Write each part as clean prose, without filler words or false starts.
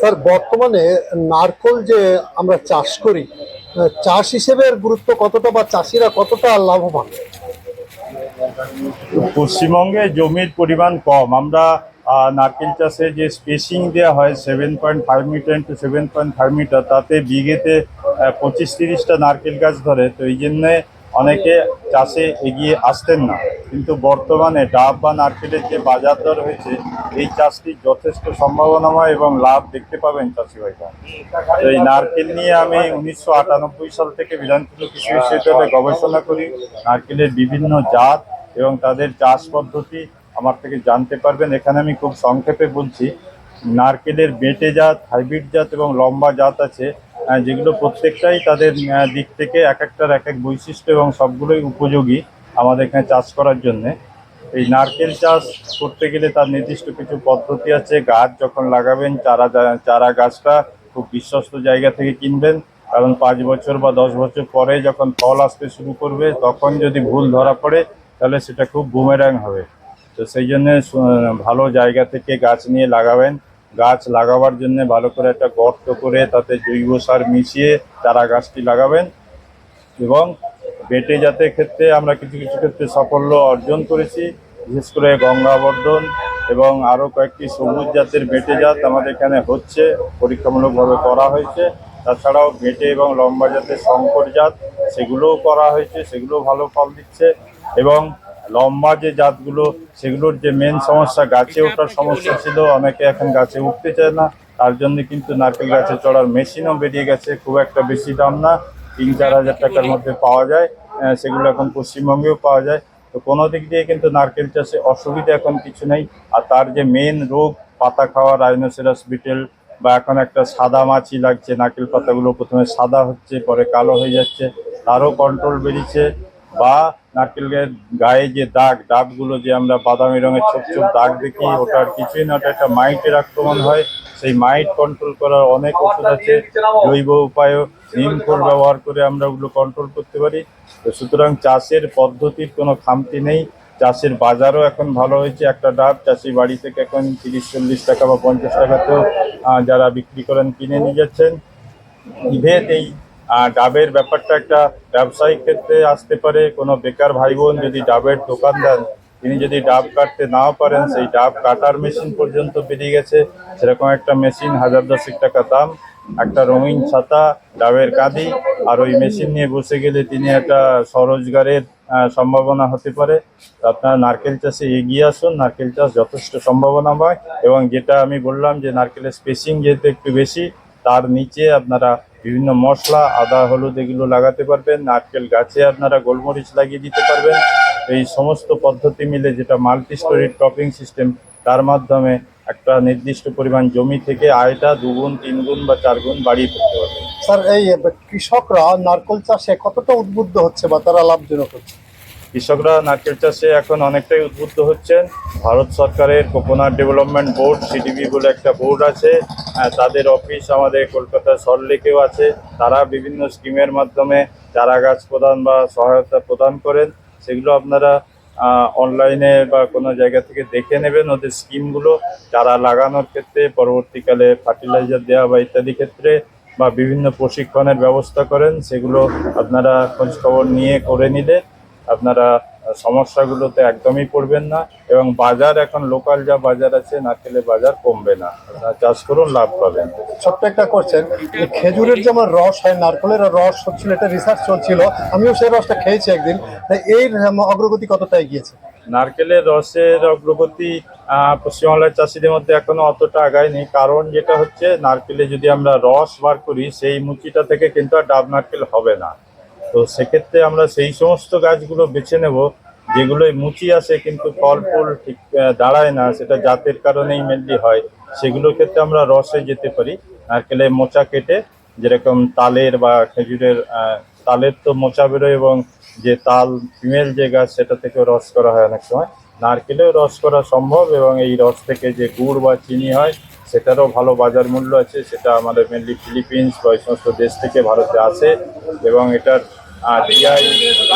Sir, বর্তমানে নারকোল যে আমরা চাষ করি, চাষ হিসেবে এর গুরুত্ব কতটা বা চাষিরা কতটা লাভবান? পশ্চিমবঙ্গে জমির পরিমাণ কম। আমরা নারকেল চাষে যে স্পেসিং দেওয়া হয় 7.5 মিটার ইন্টু 7.5 মিটার, তাতে বিঘেতে 25-30টা নারকেল গাছ ধরে। তো এই জন্যে অনেকে চাষে এগিয়ে আসতেন না, কিন্তু বর্তমানে ডাব বা নারকেলের যে বাজার দর হয়েছে, এই চাষটি যথেষ্ট সম্ভাবনাময় এবং লাভ দেখতে পাবেন চাষি ভাইরা। তো এই নারকেল নিয়ে আমি 1998 সাল থেকে বিধানচন্দ্র কৃষি বিশ্ববিদ্যালয়ে গবেষণা করি। নারকেলের বিভিন্ন জাত এবং তাদের চাষ পদ্ধতি আমার থেকে জানতে পারবেন। এখানে আমি খুব সংক্ষেপে বলছি। নারকেলের বেটে জাত, হাইব্রিড জাত এবং লম্বা জাত আছে, যেগুলো প্রত্যেকটাই তাদের দিক থেকে এক একটার এক এক বৈশিষ্ট্য এবং সবগুলোই উপযোগী আমাদের এখানে চাষ করার জন্যে। এই নারকেল চাষ করতে গেলে তার নির্দিষ্ট কিছু পদ্ধতি আছে। গাছ যখন লাগাবেন, চারা গাছটা খুব বিশ্বস্ত জায়গা থেকে কিনবেন, কারণ 5 বছর বা 10 বছর পরে যখন ফল আসতে শুরু করবে, তখন যদি ভুল ধরা পড়ে তাহলে সেটা খুব বুমেরাং হবে। তো সেই জন্যে ভালো জায়গা থেকে গাছ নিয়ে লাগাবেন। গাছ লাগাবার জন্য ভালো করে একটা গর্ত করে তাতে জৈব সার মিশিয়ে চারা গাছটি লাগাবেন। এবং বেটে জাতের ক্ষেত্রে আমরা কিছু কিছু ক্ষেত্রে সাফল্য অর্জন করেছি, বিশেষ করে গঙ্গাবর্ধন এবং আরও কয়েকটি সবুজ জাতের বেটে জাত আমাদের এখানে হচ্ছে, পরীক্ষামূলকভাবে করা হয়েছে। তাছাড়াও বেটে এবং লম্বা জাতের শঙ্কর জাত, সেগুলোও করা হয়েছে, সেগুলোও ভালো ফল দিচ্ছে। এবং লম্বা যে জাতগুলো, সেগুলোর যে মেন সমস্যা গাছে ওঠার সমস্যা ছিল, অনেকে এখন গাছে উঠতে চায় না, তার জন্য কিন্তু নারকেল গাছে চড়ার মেশিনও বেরিয়ে গেছে। খুব একটা বেশি দাম না, 3-4 হাজার টাকার মধ্যে পাওয়া যায়। সেগুলো এখন পশ্চিমবঙ্গেও পাওয়া যায়। তো কোনো দিক দিয়ে কিন্তু নারকেল চাষে অসুবিধা এখন কিছু নেই। আর তার যে মেন রোগ পাতা খাওয়া, রাইনোসেরাস বিটেল, বা এখন একটা সাদা মাছি লাগছে, নারকেল পাতাগুলো প্রথমে সাদা হচ্ছে পরে কালো হয়ে যাচ্ছে, তারও কন্ট্রোল বেরিয়েছে। বা নারকেলের গায়ে যে ডাবগুলো যে আমরা বাদামি রঙের ছোপ ছোপ দাগ দেখি, ওটার কিছুই না, ওটা একটা মাইটের আক্রমণ হয়। সেই মাইট কন্ট্রোল করার অনেক ওষুধ আছে, জৈব উপায়ও নিম খোল ব্যবহার করে আমরা ওগুলো কন্ট্রোল করতে পারি। তো সুতরাং চাষের পদ্ধতির কোনো খামতি নেই। চাষের বাজারও এখন ভালো হয়েছে। একটা ডাব চাষি বাড়ি থেকে এখন 30-40 টাকা বা 50 টাকাতেও যারা বিক্রি করেন কিনে নিয়ে যাচ্ছেন। ইভেন এই ডাবের ব্যাপারটা একটা ব্যবসায়িক ক্ষেত্রে আসতে পারে। কোনো বেকার ভাই বোন যদি ডাবের দোকান দেন, তিনি যদি ডাব কাটতে নাও পারেন, সেই ডাব কাটার মেশিন পর্যন্ত বেরিয়ে গেছে। সেরকম একটা মেশিন 1000-10 টাকা দাম, একটা রঙিন ছাতা, ডাবের কাঁদি, আর ওই মেশিন নিয়ে বসে গেলে তিনি একটা স্বরোজগারের সম্ভাবনা হতে পারে। তো আপনারা নারকেল চাষে এগিয়ে আসুন। নারকেল চাষ যথেষ্ট সম্ভাবনাময়। এবং যেটা আমি বললাম যে নারকেলের স্পেসিং যেহেতু একটু বেশি, তার নিচে আপনারা বিভিন্ন মশলা, আদা, হলুদ এগুলো লাগাতে পারবেন। নারকেল গাছে আপনারা গোলমরিচ লাগিয়ে দিতে পারবেন। এই সমস্ত পদ্ধতি মিলে যেটা মাল্টি স্টোরি ক্রপিং সিস্টেম, তার মাধ্যমে একটা নির্দিষ্ট পরিমাণ জমি থেকে আয়টা 2 গুণ, 3 গুণ বা 4 গুণ বাড়িয়ে তুলতে পারবেন। স্যার, এই কৃষকরা নারকোল চাষে কতটা উদ্বুদ্ধ হচ্ছে বা তারা লাভজনক হচ্ছে? কৃষকরা নারকেল চাষে এখন অনেকটাই উদ্বুদ্ধ হচ্ছেন। ভারত সরকারের কোকোনাট ডেভেলপমেন্ট বোর্ড, সিডিবি বলে একটা বোর্ড আছে, তাদের অফিস আমাদের কলকাতার সল্টলেকেও আছে। তারা বিভিন্ন স্কিমের মাধ্যমে চারা গাছ প্রদান বা সহায়তা প্রদান করেন। সেগুলো আপনারা অনলাইনে বা কোনো জায়গা থেকে দেখে নেবেন ওদের স্কিমগুলো। চারা লাগানোর ক্ষেত্রে, পরবর্তীকালে ফার্টিলাইজার দেওয়া বা ইত্যাদি ক্ষেত্রে, বা বিভিন্ন প্রশিক্ষণের ব্যবস্থা করেন, সেগুলো আপনারা খোঁজখবর নিয়ে করে নিলে আপনারা সমস্যাগুলোতে একদমই পড়বেন না। এবং বাজার এখন লোকাল যা বাজার আছে, নারকেলের বাজার কমবে না। আপনারা চাষ করুন, লাভ পাবেন। ছোট্ট একটা কোশ্চেন, খেজুরের যেমন রস হয়, নারকেলের রস হচ্ছিল, এটা রিসার্চ চলছিল, আমিও সেই রসটা খেয়েছি একদিন। এর অগ্রগতি কতটা এগিয়েছে? নারকেলের রসের অগ্রগতি পশ্চিমবাংলার চাষিদের মধ্যে এখনো অতটা আগায়নি। কারণ যেটা হচ্ছে, নারকেলে যদি আমরা রস বার করি, সেই মুচিটা থেকে কিন্তু আর ডাব নারকেল হবে না। তো সেক্ষেত্রে আমরা সেই সমস্ত গাছগুলো বেছে নেব যেগুলোই মুচি আসে কিন্তু ফল ফুল ঠিক দাঁড়ায় না, সেটা জাতের কারণেই মেনলি হয়। সেগুলোর ক্ষেত্রে আমরা রসে যেতে পারি। নারকেলের মোচা কেটে, যেরকম তালের বা খেজুরের তালের তো মোচা বেরোয়, এবং যে তাল ফিমেল যে গাছ, সেটা থেকেও রস করা হয় অনেক সময়। নারকেলেও রস করা সম্ভব, এবং এই রস থেকে যে গুড় বা চিনি হয়, সেটারও ভালো বাজার মূল্য আছে। সেটা আমাদের মেনলি ফিলিপিন্স বা এই সমস্ত দেশ থেকে ভারতে আসে, এবং এটার জিআই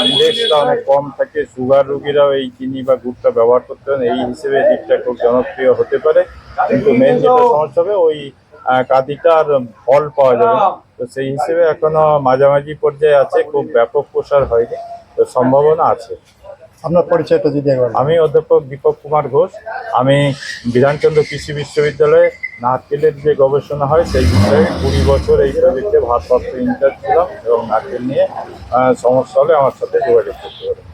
ইন্ডেক্সটা অনেক কম থাকে। সুগার রোগীরাও এই চিনি বা গুড়টা ব্যবহার করতে পারেন। এই হিসেবে দিকটা খুব জনপ্রিয় হতে পারে। কিন্তু মেন যেটা সমস্যা হবে, ওই কাঁদিটার ফল পাওয়া যাবে না। তো সেই হিসেবে এখনো মাঝামাঝি পর্যায়ে আছে, খুব ব্যাপক প্রসার হয়নি, তো সম্ভাবনা আছে। আপনার পরিচয়টা যদি একবার বলেন। আমি অধ্যাপক দীপক কুমার ঘোষ। আমি বিধানচন্দ্র কৃষি বিশ্ববিদ্যালয়ে নারকেলের যে গবেষণা হয় সেই বিষয়ে 20 বছর এই প্রজেক্টে ভারপ্রাপ্ত ইনচার্জ ছিলাম, এবং নারকেল নিয়ে সমস্যা হলে আমার সাথে যোগাযোগ করতে পারেন।